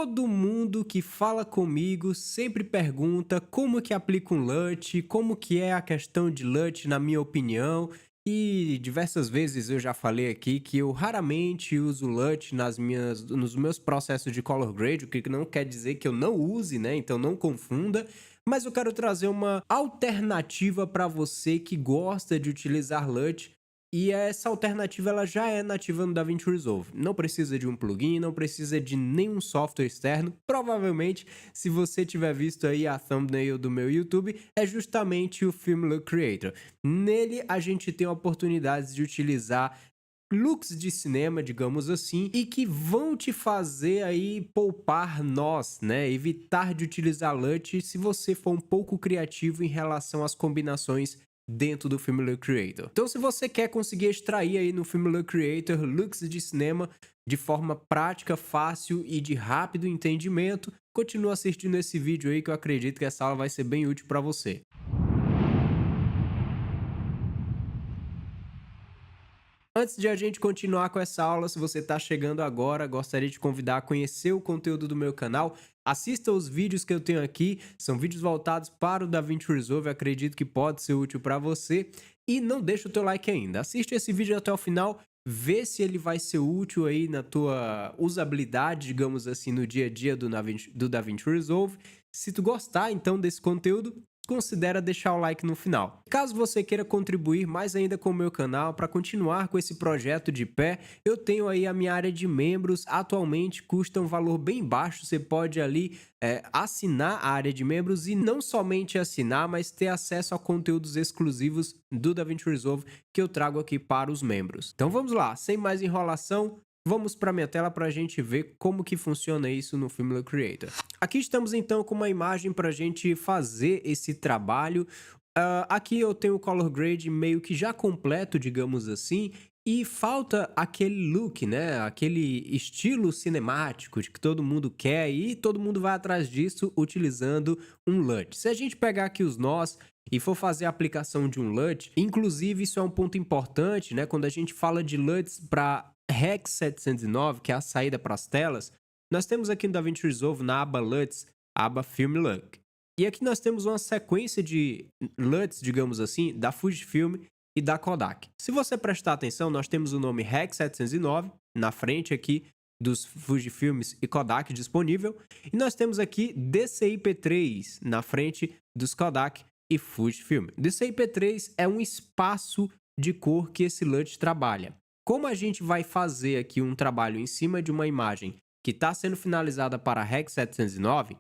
Todo mundo que fala comigo sempre pergunta como que aplica um LUT, como que é a questão de LUT na minha opinião, e diversas vezes eu já falei aqui que eu raramente uso LUT nos meus processos de color grade, o que não quer dizer que eu não use, né? Então não confunda, mas eu quero trazer uma alternativa para você que gosta de utilizar LUT. E essa alternativa ela já é nativa no DaVinci Resolve. Não precisa de um plugin, não precisa de nenhum software externo. Provavelmente, se você tiver visto aí a thumbnail do meu YouTube, é justamente o Film Look Creator. Nele a gente tem oportunidades de utilizar looks de cinema, digamos assim, e que vão te fazer aí poupar nós, né? Evitar de utilizar LUT se você for um pouco criativo em relação às combinações dentro do Film Look Creator. Então, se você quer conseguir extrair aí no Film Look Creator looks de cinema de forma prática, fácil e de rápido entendimento, continua assistindo esse vídeo aí que eu acredito que essa aula vai ser bem útil para você. Antes de a gente continuar com essa aula, se você está chegando agora, gostaria de te convidar a conhecer o conteúdo do meu canal. Assista os vídeos que eu tenho aqui, são vídeos voltados para o DaVinci Resolve, acredito que pode ser útil para você. E não deixa o teu like ainda, assiste esse vídeo até o final, vê se ele vai ser útil aí na tua usabilidade, digamos assim, no dia a dia do DaVinci Resolve. Se tu gostar então desse conteúdo, considera deixar o like no final. Caso você queira contribuir mais ainda com o meu canal para continuar com esse projeto de pé, eu tenho aí a minha área de membros, atualmente custa um valor bem baixo, você pode ali assinar a área de membros e não somente assinar, mas ter acesso a conteúdos exclusivos do DaVinci Resolve que eu trago aqui para os membros. Então vamos lá, sem mais enrolação, vamos para minha tela para a gente ver como que funciona isso no Film Look Creator. Aqui estamos então com uma imagem para a gente fazer esse trabalho. Aqui eu tenho o color grade meio que já completo, digamos assim, e falta aquele look, né? Aquele estilo cinemático de que todo mundo quer e todo mundo vai atrás disso utilizando um LUT. Se a gente pegar aqui os nós e for fazer a aplicação de um LUT, inclusive isso é um ponto importante, né? Quando a gente fala de LUTs para Rec. 709, que é a saída para as telas, nós temos aqui no DaVinci Resolve, na aba LUTs, a aba Film Look. E aqui nós temos uma sequência de LUTs, digamos assim, da Fujifilm e da Kodak. Se você prestar atenção, nós temos o nome Rec. 709 na frente aqui dos Fujifilms e Kodak disponível, e nós temos aqui DCI-P3 na frente dos Kodak e Fujifilm. DCI-P3 é um espaço de cor que esse LUT trabalha. Como a gente vai fazer aqui um trabalho em cima de uma imagem que está sendo finalizada para Rec. 709,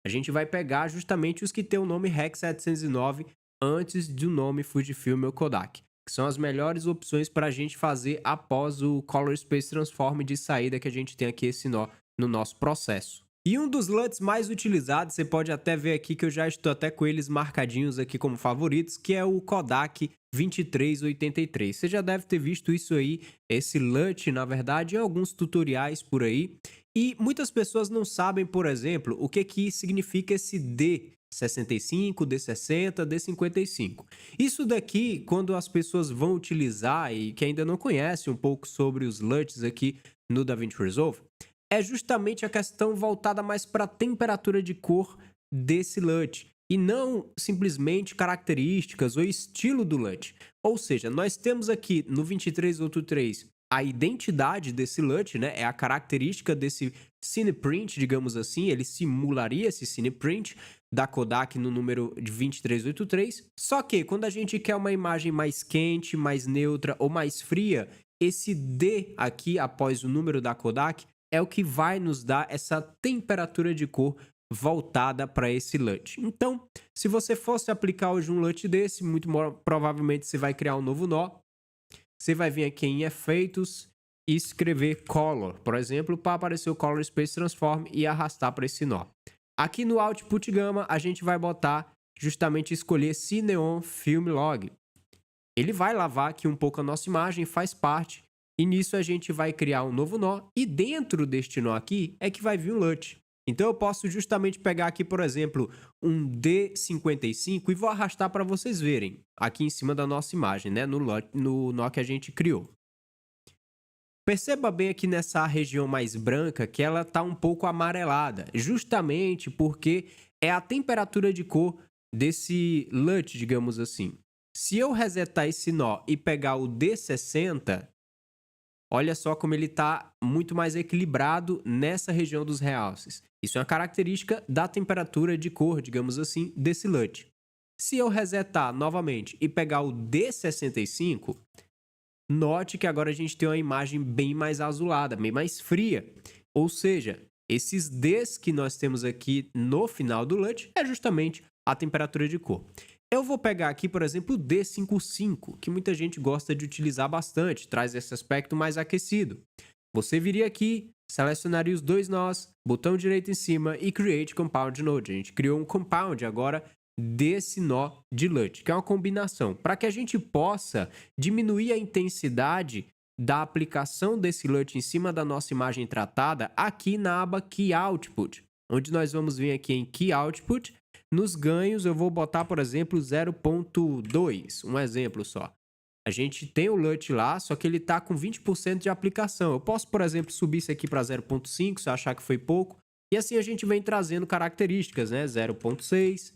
a gente vai pegar justamente os que têm o nome Rec. 709 antes do nome Fujifilm ou Kodak, que são as melhores opções para a gente fazer após o Color Space Transform de saída que a gente tem aqui esse nó no nosso processo. E um dos LUTs mais utilizados, você pode até ver aqui que eu já estou até com eles marcadinhos aqui como favoritos, que é o Kodak 2383. Você já deve ter visto isso aí, esse LUT, na verdade, em alguns tutoriais por aí. E muitas pessoas não sabem, por exemplo, o que significa esse D65, D60, D55. Isso daqui, quando as pessoas vão utilizar e que ainda não conhecem um pouco sobre os LUTs aqui no DaVinci Resolve, é justamente a questão voltada mais para a temperatura de cor desse LUT e não simplesmente características ou estilo do LUT. Ou seja, nós temos aqui no 2383 a identidade desse LUT, né? É a característica desse cineprint, digamos assim, ele simularia esse cineprint da Kodak no número de 2383. Só que quando a gente quer uma imagem mais quente, mais neutra ou mais fria, esse D aqui após o número da Kodak é o que vai nos dar essa temperatura de cor voltada para esse LUT. Então, se você fosse aplicar hoje um LUT desse, muito provavelmente você vai criar um novo nó. Você vai vir aqui em Efeitos e escrever Color, por exemplo, para aparecer o Color Space Transform e arrastar para esse nó. Aqui no Output Gamma, a gente vai botar justamente escolher Cineon Film Log. Ele vai lavar aqui um pouco a nossa imagem, faz parte. E nisso a gente vai criar um novo nó e dentro deste nó aqui é que vai vir um LUT. Então eu posso justamente pegar aqui, por exemplo, um D55 e vou arrastar para vocês verem aqui em cima da nossa imagem, né, no nó que a gente criou. Perceba bem aqui nessa região mais branca que ela está um pouco amarelada, justamente porque é a temperatura de cor desse LUT, digamos assim. Se eu resetar esse nó e pegar o D60, olha só como ele está muito mais equilibrado nessa região dos realces. Isso é uma característica da temperatura de cor, digamos assim, desse LUT. Se eu resetar novamente e pegar o D65, note que agora a gente tem uma imagem bem mais azulada, bem mais fria. Ou seja, esses Ds que nós temos aqui no final do LUT é justamente a temperatura de cor. Eu vou pegar aqui, por exemplo, o D55, que muita gente gosta de utilizar bastante, traz esse aspecto mais aquecido. Você viria aqui, selecionaria os dois nós, botão direito em cima e Create Compound Node. A gente criou um compound agora desse nó de LUT, que é uma combinação, para que a gente possa diminuir a intensidade da aplicação desse LUT em cima da nossa imagem tratada aqui na aba Key Output, onde nós vamos vir aqui em Key Output. Nos ganhos eu vou botar, por exemplo, 0.2, um exemplo só. A gente tem o LUT lá, só que ele está com 20% de aplicação. Eu posso, por exemplo, subir isso aqui para 0.5 se eu achar que foi pouco. E assim a gente vem trazendo características, né? 0.6.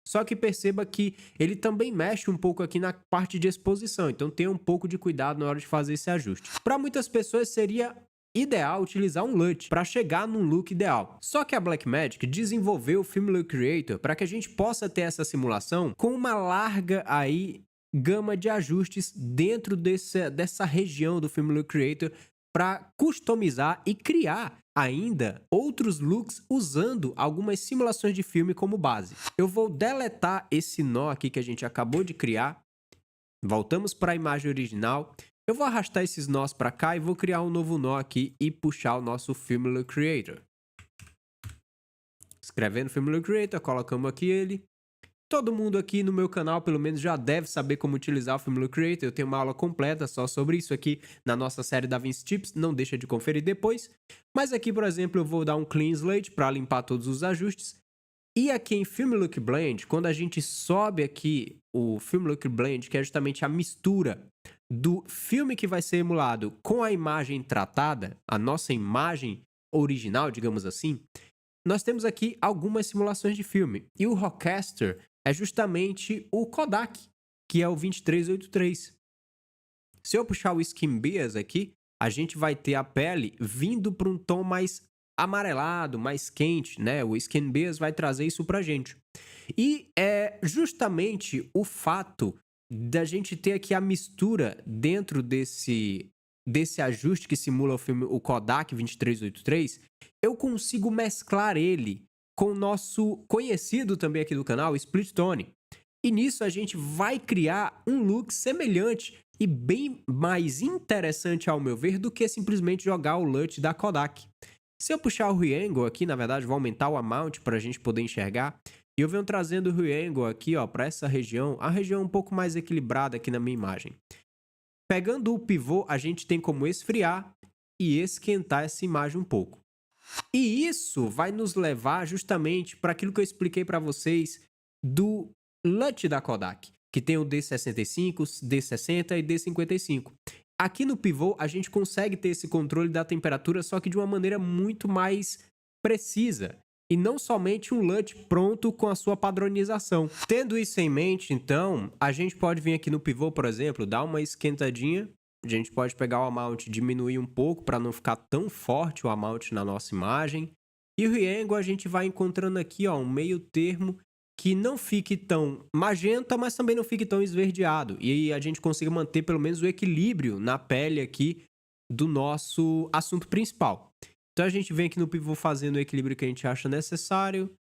Só que perceba que ele também mexe um pouco aqui na parte de exposição. Então tenha um pouco de cuidado na hora de fazer esse ajuste. Para muitas pessoas seria ideal utilizar um LUT para chegar num look ideal. Só que a Blackmagic desenvolveu o Film Look Creator para que a gente possa ter essa simulação com uma larga gama de ajustes dentro dessa região do Film Look Creator para customizar e criar ainda outros looks usando algumas simulações de filme como base. Eu vou deletar esse nó aqui que a gente acabou de criar. Voltamos para a imagem original. Eu vou arrastar esses nós para cá e vou criar um novo nó aqui e puxar o nosso Film Look Creator. Escrevendo Film Look Creator, colocamos aqui ele. Todo mundo aqui no meu canal, pelo menos, já deve saber como utilizar o Film Look Creator. Eu tenho uma aula completa só sobre isso aqui na nossa série DaVinci Tips. Não deixa de conferir depois. Mas aqui, por exemplo, eu vou dar um Clean Slate para limpar todos os ajustes. E aqui em Film Look Blend, quando a gente sobe aqui o Film Look Blend, que é justamente a mistura do filme que vai ser emulado com a imagem tratada, a nossa imagem original, digamos assim, nós temos aqui algumas simulações de filme. E o Rodecaster é justamente o Kodak, que é o 2383. Se eu puxar o Skin Bias aqui, a gente vai ter a pele vindo para um tom mais amarelado, mais quente, né? O Skin Bias vai trazer isso pra gente. E é justamente o fato da gente ter aqui a mistura dentro desse ajuste que simula o filme, o Kodak 2383, eu consigo mesclar ele com o nosso conhecido também aqui do canal, Split Tone. E nisso a gente vai criar um look semelhante e bem mais interessante ao meu ver do que simplesmente jogar o LUT da Kodak. Se eu puxar o Reangle aqui, na verdade vou aumentar o Amount para a gente poder enxergar. E eu venho trazendo o Reangle aqui para essa região, a região um pouco mais equilibrada aqui na minha imagem. Pegando o pivô, a gente tem como esfriar e esquentar essa imagem um pouco. E isso vai nos levar justamente para aquilo que eu expliquei para vocês do LUT da Kodak, que tem o D65, D60 e D55. Aqui no pivô, a gente consegue ter esse controle da temperatura, só que de uma maneira muito mais precisa. E não somente um LUT pronto com a sua padronização. Tendo isso em mente, então, a gente pode vir aqui no pivô, por exemplo, dar uma esquentadinha. A gente pode pegar o amount, diminuir um pouco para não ficar tão forte o amount na nossa imagem. E o Reangle a gente vai encontrando aqui um meio termo que não fique tão magenta, mas também não fique tão esverdeado. E aí a gente consiga manter pelo menos o equilíbrio na pele aqui do nosso assunto principal. Então a gente vem aqui no pivô fazendo o equilíbrio que a gente acha necessário.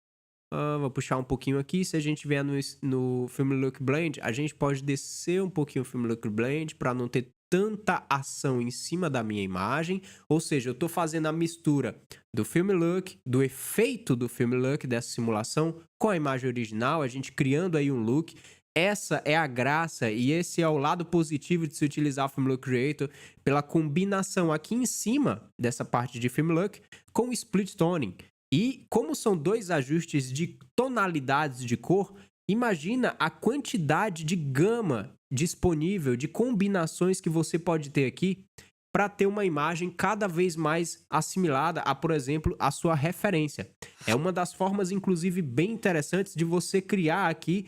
Vou puxar um pouquinho aqui. Se a gente vier no Film Look Blend, a gente pode descer um pouquinho o Film Look Blend para não ter tanta ação em cima da minha imagem. Ou seja, eu estou fazendo a mistura do Film Look, do efeito do Film Look dessa simulação com a imagem original, a gente criando aí um look. Essa é a graça e esse é o lado positivo de se utilizar o Film Look Creator pela combinação aqui em cima dessa parte de Film Look com o Split Toning. E como são dois ajustes de tonalidades de cor, imagina a quantidade de gama disponível, de combinações que você pode ter aqui para ter uma imagem cada vez mais assimilada a, por exemplo, a sua referência. É uma das formas, inclusive, bem interessantes de você criar aqui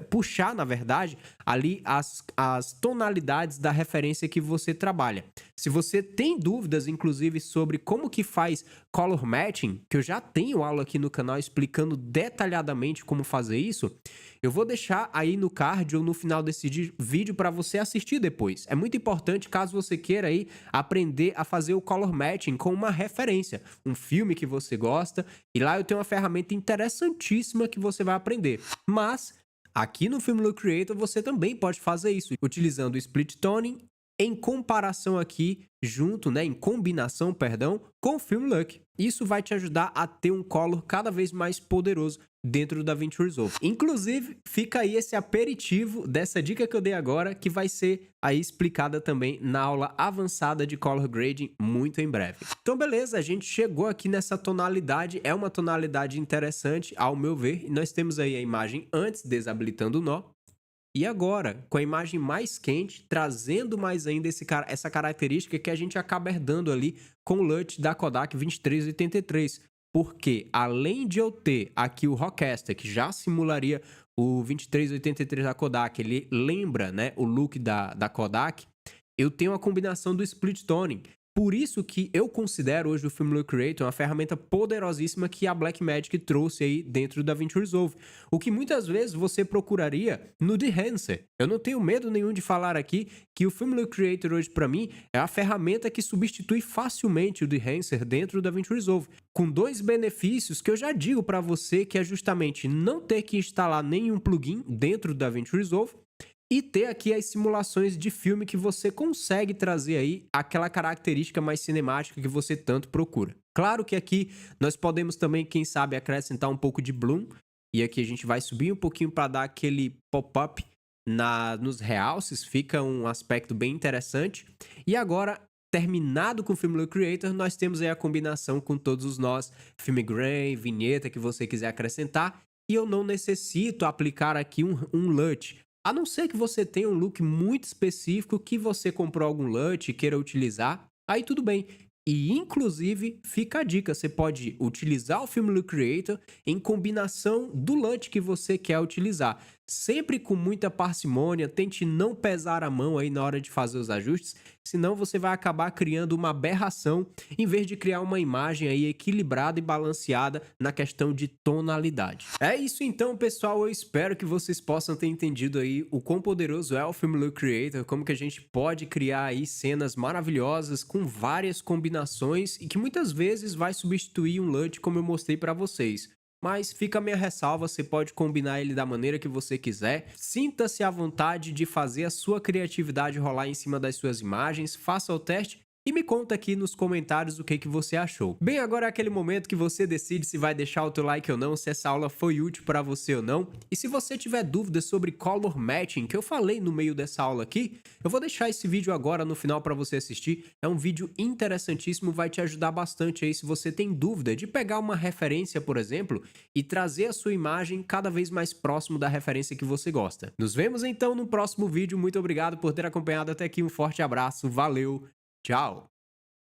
puxar, na verdade, ali as tonalidades da referência que você trabalha. Se você tem dúvidas, inclusive, sobre como que faz color matching, que eu já tenho aula aqui no canal explicando detalhadamente como fazer isso, eu vou deixar aí no card ou no final desse vídeo para você assistir depois. É muito importante caso você queira aí aprender a fazer o color matching com uma referência, um filme que você gosta, e lá eu tenho uma ferramenta interessantíssima que você vai aprender. Mas aqui no Film Look Creator você também pode fazer isso, utilizando o Split Toning em comparação aqui, junto, né, em combinação, perdão, com o Film Look. Isso vai te ajudar a ter um color cada vez mais poderoso dentro do DaVinci Resolve. Inclusive, fica aí esse aperitivo dessa dica que eu dei agora, que vai ser aí explicada também na aula avançada de Color Grading muito em breve. Então, beleza, a gente chegou aqui nessa tonalidade, é uma tonalidade interessante, ao meu ver, e nós temos aí a imagem antes, desabilitando o nó, e agora, com a imagem mais quente, trazendo mais ainda essa característica que a gente acaba herdando ali com o LUT da Kodak 2383. Porque, além de eu ter aqui o Rockcaster, que já simularia o 2383 da Kodak, ele lembra, né, o look da Kodak, eu tenho a combinação do Split Toning. Por isso que eu considero hoje o Film Look Creator uma ferramenta poderosíssima que a Blackmagic trouxe aí dentro do DaVinci Resolve. O que muitas vezes você procuraria no Dehancer. Eu não tenho medo nenhum de falar aqui que o Film Look Creator hoje para mim é a ferramenta que substitui facilmente o Dehancer dentro do DaVinci Resolve. Com dois benefícios que eu já digo para você, que é justamente não ter que instalar nenhum plugin dentro do DaVinci Resolve, e ter aqui as simulações de filme que você consegue trazer aí aquela característica mais cinemática que você tanto procura. Claro que aqui nós podemos também, quem sabe, acrescentar um pouco de bloom. E aqui a gente vai subir um pouquinho para dar aquele pop-up nos realces. Fica um aspecto bem interessante. E agora, terminado com o Film Look Creator, nós temos aí a combinação com todos os nós. Film grain, vinheta que você quiser acrescentar. E eu não necessito aplicar aqui um LUT. A não ser que você tenha um look muito específico que você comprou algum LUT e queira utilizar, aí tudo bem. E inclusive, fica a dica, você pode utilizar o Film Look Creator em combinação do LUT que você quer utilizar. Sempre com muita parcimônia, tente não pesar a mão aí na hora de fazer os ajustes, senão você vai acabar criando uma aberração em vez de criar uma imagem aí equilibrada e balanceada na questão de tonalidade. É isso então, pessoal, eu espero que vocês possam ter entendido aí o quão poderoso é o Film Look Creator, como que a gente pode criar aí cenas maravilhosas com várias combinações e que muitas vezes vai substituir um LUT como eu mostrei para vocês. Mas fica a minha ressalva, você pode combinar ele da maneira que você quiser. Sinta-se à vontade de fazer a sua criatividade rolar em cima das suas imagens, faça o teste e me conta aqui nos comentários o que você achou. Bem, agora é aquele momento que você decide se vai deixar o teu like ou não, se essa aula foi útil para você ou não. E se você tiver dúvidas sobre color matching, que eu falei no meio dessa aula aqui, eu vou deixar esse vídeo agora no final para você assistir. É um vídeo interessantíssimo, vai te ajudar bastante aí se você tem dúvida de pegar uma referência, por exemplo, e trazer a sua imagem cada vez mais próximo da referência que você gosta. Nos vemos então no próximo vídeo. Muito obrigado por ter acompanhado até aqui. Um forte abraço, valeu! Tchau!